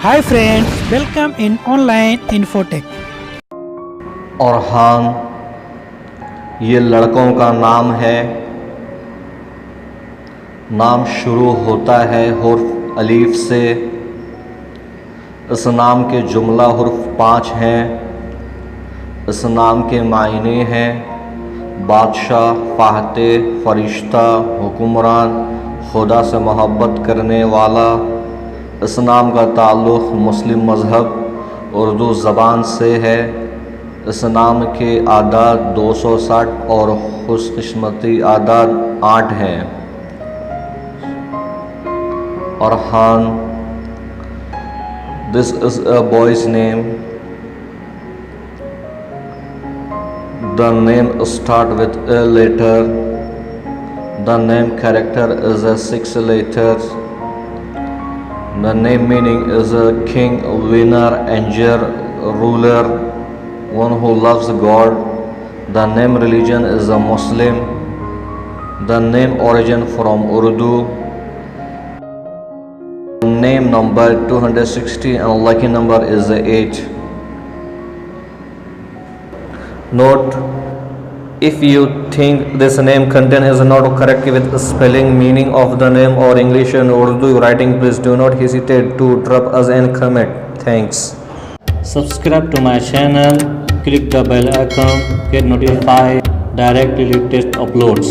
Hi friends, welcome in online Infotech. Orhan ये लड़कों का नाम है। नाम शुरू होता है हुर्फ अलीफ से। इस नाम के जुमला हुर्फ 5 हैं। इस नाम के मायने हैं बादशाह, फातह, फरिश्ता, हुक्मरान, खुदा से मोहब्बत करने वाला। इस नाम का ताल्लुक़ मुस्लिम मज़हब उर्दू ज़बान से है। इस नाम के आदाद 260 और खुशकिस्मती आदाद 8 हैं। Aurhan, this is a boy's name. The name start with a letter. The name character is a 6 letters. The name meaning is a king, winner, angel, ruler, one who loves God. The name religion is a Muslim. The name origin from Urdu. Name number 260 and lucky number is 8. Note: if you think this name content is not correct with spelling, meaning of the name or English and Urdu writing, please do not hesitate to drop us a comment. Thanks. Subscribe to my channel, click the bell icon, get notified directly latest uploads.